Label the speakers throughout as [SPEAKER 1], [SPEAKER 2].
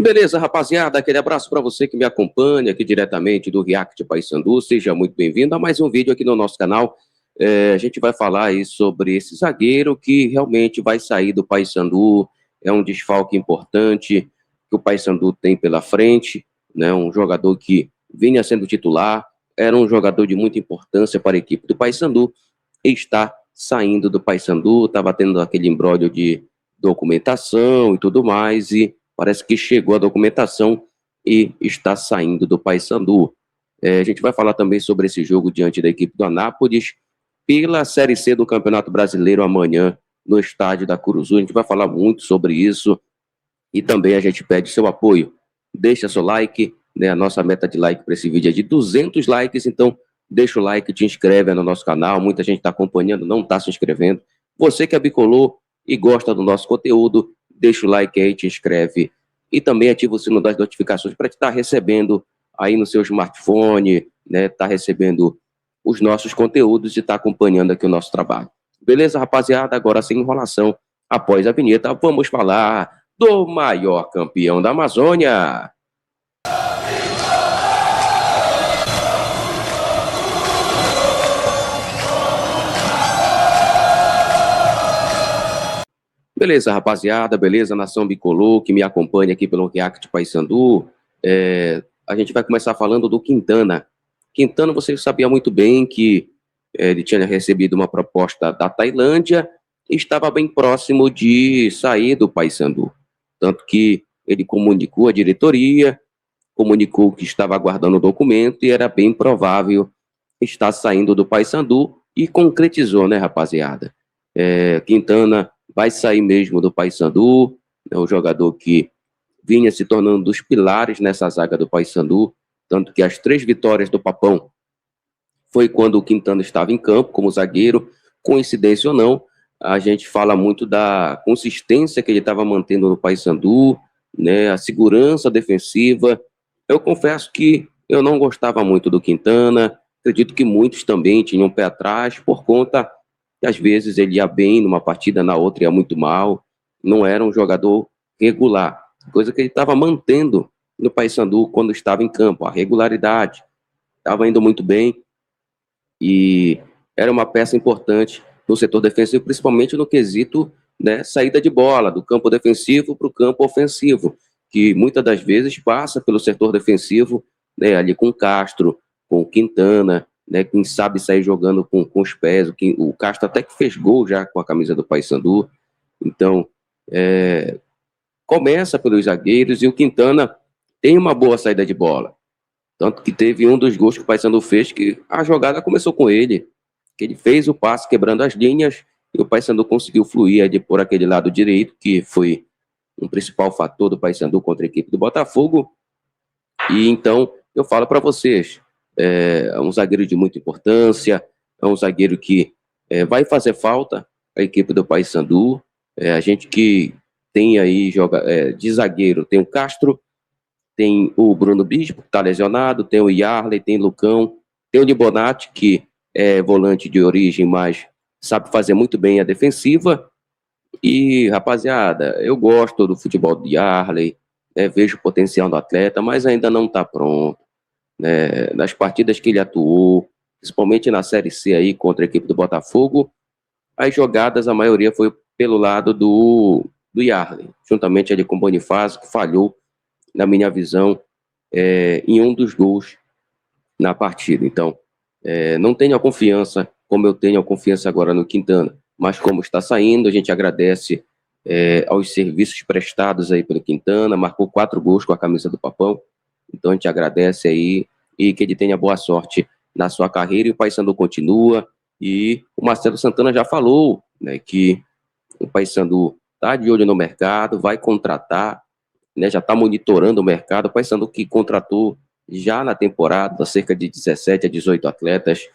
[SPEAKER 1] Beleza, rapaziada, aquele abraço para você que me acompanha aqui diretamente do React Paysandu. Seja muito bem-vindo a mais um vídeo aqui no nosso canal. A gente vai falar aí sobre esse zagueiro que realmente vai sair do Paysandu. É um desfalque importante que o Paysandu tem pela frente, né? Um jogador que vinha sendo titular, era um jogador de muita importância para a equipe do Paysandu e está saindo do Paysandu. Estava tendo aquele imbróglio de documentação e tudo mais, e parece que chegou a documentação e está saindo do Paysandu. A gente vai falar também sobre esse jogo diante da equipe do Anápolis pela Série C do Campeonato Brasileiro amanhã no estádio da Curuzu. A gente vai falar muito sobre isso e também a gente pede seu apoio. Deixa seu like, né? A nossa meta de like para esse vídeo é de 200 likes, então deixa o like, te inscreve no nosso canal. Muita gente está acompanhando, não está se inscrevendo. Você que é bicolor e gosta do nosso conteúdo, deixa o like aí, te inscreve e também ativa o sino das notificações para estar recebendo aí no seu smartphone, né? Tá recebendo os nossos conteúdos e tá acompanhando aqui o nosso trabalho. Beleza, rapaziada? Agora sem enrolação, após a vinheta, vamos falar do maior campeão da Amazônia. Beleza, rapaziada, beleza, nação bicolor, que me acompanha aqui pelo React Paysandu. A gente vai começar falando do Quintana. Quintana, você sabia muito bem que ele tinha recebido uma proposta da Tailândia e estava bem próximo de sair do Paysandu. Tanto que ele comunicou à diretoria, comunicou que estava aguardando o documento e era bem provável estar saindo do Paysandu e concretizou, né, rapaziada? Quintana vai sair mesmo do Paysandu, é o jogador que vinha se tornando um dos pilares nessa zaga do Paysandu, tanto que as 3 vitórias do Papão foi quando o Quintana estava em campo como zagueiro. Coincidência ou não, a gente fala muito da consistência que ele estava mantendo no Paysandu, né, a segurança defensiva. Eu confesso que eu não gostava muito do Quintana, acredito que muitos também tinham um pé atrás, por conta que às vezes ele ia bem numa partida, na outra ia muito mal, não era um jogador regular, coisa que ele estava mantendo no Paysandu quando estava em campo, a regularidade, estava indo muito bem e era uma peça importante no setor defensivo, principalmente no quesito, né, saída de bola, do campo defensivo para o campo ofensivo, que muitas das vezes passa pelo setor defensivo, né, ali com o Castro, com o Quintana, né, quem sabe sair jogando com os pés. O Castro até que fez gol já com a camisa do Paysandu. Então, começa pelos zagueiros e o Quintana tem uma boa saída de bola. Tanto que teve um dos gols que o Paysandu fez, que a jogada começou com ele, que ele fez o passe quebrando as linhas e o Paysandu conseguiu fluir de por aquele lado direito, que foi um principal fator do Paysandu contra a equipe do Botafogo. E então, eu falo para vocês, é um zagueiro de muita importância, é um zagueiro que vai fazer falta a equipe do Paysandu. A gente que tem aí de zagueiro, tem o Castro, tem o Bruno Bispo, que está lesionado, tem o Yarley, tem o Lucão, tem o Libonati, que é volante de origem, mas sabe fazer muito bem a defensiva. E, rapaziada, eu gosto do futebol do Yarley, vejo o potencial do atleta, mas ainda não está pronto. Nas partidas que ele atuou, principalmente na Série C aí contra a equipe do Botafogo, as jogadas, a maioria foi pelo lado do Yarley, juntamente ali com o Bonifácio, que falhou, na minha visão, em um dos gols na partida. Então, não tenho a confiança como eu tenho a confiança agora no Quintana, mas como está saindo, a gente agradece aos serviços prestados aí pelo Quintana, marcou 4 gols com a camisa do Papão. Então a gente agradece aí e que ele tenha boa sorte na sua carreira e o Paysandu continua. E o Marcelo Santana já falou, né, que o Paysandu está de olho no mercado, vai contratar, né, já está monitorando o mercado. O Paysandu que contratou já na temporada cerca de 17 a 18 atletas.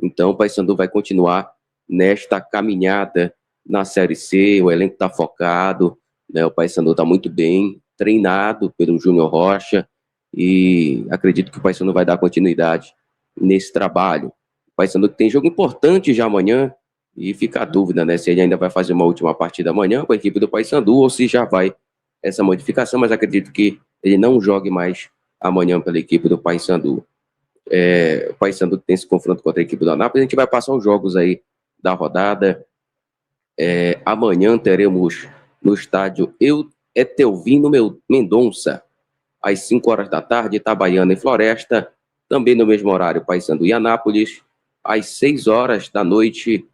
[SPEAKER 1] Então o Paysandu vai continuar nesta caminhada na Série C, o elenco está focado, né, o Paysandu está muito bem treinado pelo Júnior Rocha e acredito que o Paysandu vai dar continuidade nesse trabalho. O Paysandu que tem jogo importante já amanhã e fica a dúvida, né, se ele ainda vai fazer uma última partida amanhã com a equipe do Paysandu ou se já vai essa modificação, mas acredito que ele não jogue mais amanhã pela equipe do Paysandu. O Paysandu tem esse confronto contra a equipe do Anápolis. A gente vai passar os jogos aí da rodada. Amanhã teremos no estádio Etelvino Mendonça, às 5 horas da tarde, Itabaiana e Floresta. Também no mesmo horário, Paysandu e Anápolis. Às 6 horas da noite,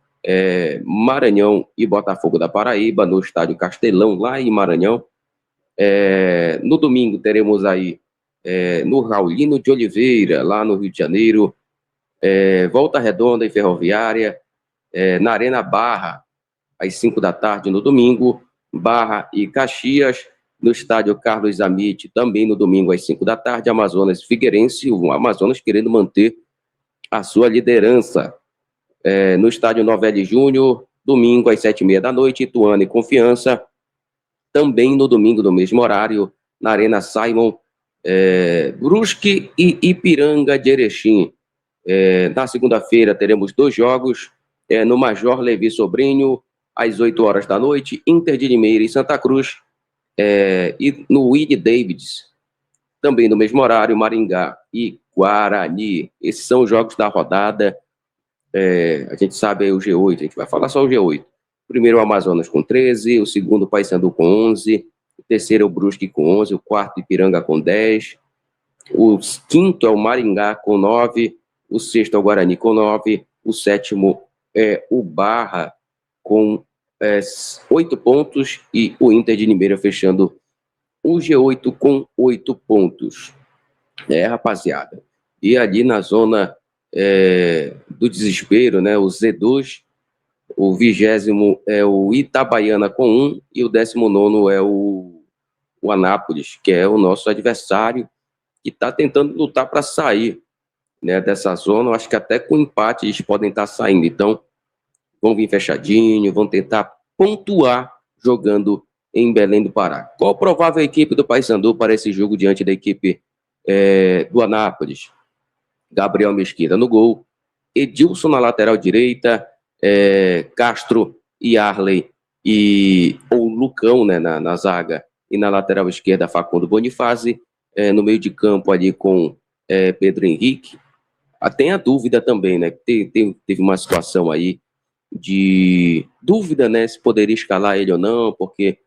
[SPEAKER 1] Maranhão e Botafogo da Paraíba, no estádio Castelão, lá em Maranhão. No domingo teremos aí no Raulino de Oliveira, lá no Rio de Janeiro, Volta Redonda e Ferroviária, na Arena Barra, às 5 da tarde no domingo, Barra e Caxias, no estádio Carlos Amit, também no domingo às 5 da tarde, Amazonas e Figueirense, o Amazonas querendo manter a sua liderança. No estádio Novelli Júnior, domingo às 7h30 da noite, Ituano e Confiança, também no domingo, no mesmo horário, na Arena Simon, Brusque e Ipiranga de Erechim. Na segunda-feira teremos 2 jogos, no Major Levi Sobrinho, às 8 horas da noite, Inter de Limeira e Santa Cruz, e no Willie Davids, também no mesmo horário, Maringá e Guarani. Esses são os jogos da rodada. A gente sabe aí o G8, a gente vai falar só o G8. O primeiro, o Amazonas com 13, o segundo, o Paysandu com 11, o terceiro, o Brusque com 11, o quarto, Ipiranga com 10, o quinto é o Maringá com 9, o sexto é o Guarani com 9, o sétimo é o Barra com 8 pontos e o Inter de Limeira fechando o G8 com 8 pontos. Rapaziada. E ali na zona do desespero, né, o Z2, o 20º é o Itabaiana com 1 e o 19º é o Anápolis, que é o nosso adversário, que está tentando lutar para sair, né, dessa zona. Eu acho que até com empate eles podem estar saindo. Então, vão vir fechadinho, vão tentar pontuar jogando em Belém do Pará. Qual a provável equipe do Paysandu para esse jogo diante da equipe do Anápolis? Gabriel Mesquita no gol, Edilson na lateral direita, Castro e Arley ou Lucão, né, na zaga, e na lateral esquerda Facundo Bonifácio, no meio de campo ali com Pedro Henrique. Tem a dúvida também, né, teve uma situação aí de dúvida, né, se poderia escalar ele ou não, porque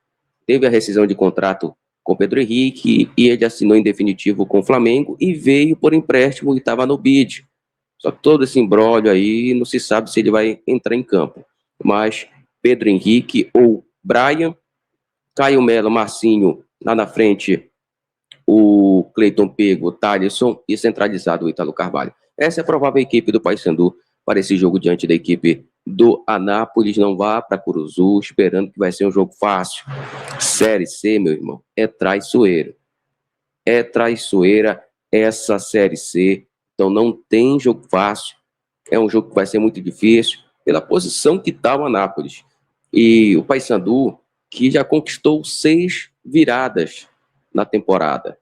[SPEAKER 1] teve a rescisão de contrato com Pedro Henrique e ele assinou em definitivo com o Flamengo e veio por empréstimo e estava no bid. Só que todo esse imbróglio aí, não se sabe se ele vai entrar em campo. Mas Pedro Henrique ou Brian, Caio Melo, Marcinho, lá na frente, o Cleiton Pego, o Thalisson e centralizado o Ítalo Carvalho. Essa é a provável equipe do Paysandu para esse jogo diante da equipe do Anápolis. Não vá para Curuzu esperando que vai ser um jogo fácil. Série C, meu irmão, é traiçoeiro. É traiçoeira essa Série C. Então não tem jogo fácil. É um jogo que vai ser muito difícil pela posição que está o Anápolis. E o Paysandu, que já conquistou 6 viradas na temporada.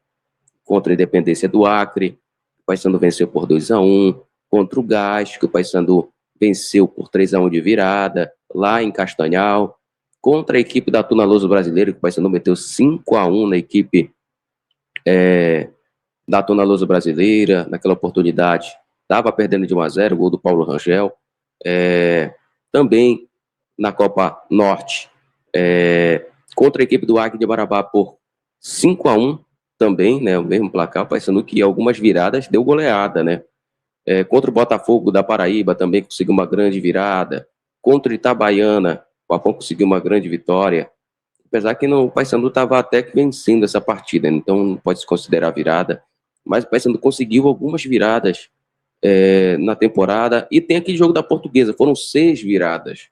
[SPEAKER 1] Contra a Independência do Acre, o Paysandu venceu por 2-1. Contra o Gás, que o Paysandu venceu por 3-1 de virada, lá em Castanhal. Contra a equipe da Tuna Lousa Brasileira, que o Paysandu meteu 5-1 na equipe da Tuna Lousa Brasileira. Naquela oportunidade, estava perdendo de 1-0, gol do Paulo Rangel. Também na Copa Norte, contra a equipe do Acre de Marabá por 5-1, também, né, o mesmo placar, o Paysandu que algumas viradas deu goleada, né? Contra o Botafogo da Paraíba também conseguiu uma grande virada. Contra o Itabaiana, o Apão conseguiu uma grande vitória. Apesar que o Paysandu estava até que vencendo essa partida, então não pode se considerar virada. Mas o Paysandu conseguiu algumas viradas na temporada. E tem aquele jogo da Portuguesa, foram 6 viradas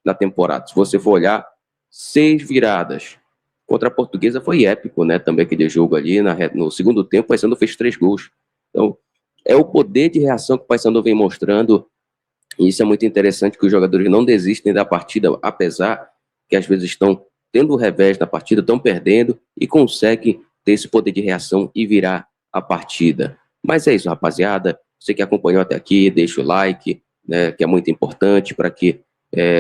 [SPEAKER 1] na temporada. Se você for olhar, 6 viradas. Contra a Portuguesa foi épico, né? Também aquele jogo ali, no segundo tempo, o Paysandu fez 3 gols. Então, é o poder de reação que o Paysandu vem mostrando, e isso é muito interessante, que os jogadores não desistem da partida, apesar que às vezes estão tendo o revés na partida, estão perdendo, e conseguem ter esse poder de reação e virar a partida. Mas é isso, rapaziada. Você que acompanhou até aqui, deixa o like, né, que é muito importante para que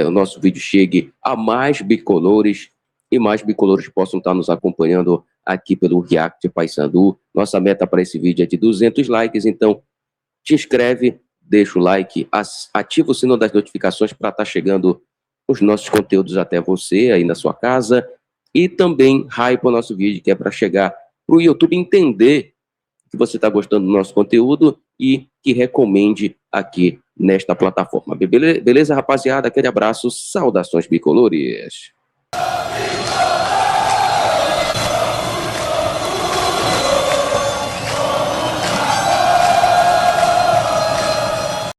[SPEAKER 1] o nosso vídeo chegue a mais bicolores. e mais bicolores possam estar nos acompanhando aqui pelo React Paysandu. Nossa meta para esse vídeo é de 200 likes, então te inscreve, deixa o like, ativa o sino das notificações para estar chegando os nossos conteúdos até você aí na sua casa, e também hype o nosso vídeo, que é para chegar para o YouTube entender que você está gostando do nosso conteúdo e que recomende aqui nesta plataforma. Beleza, rapaziada? Aquele abraço, saudações bicolores.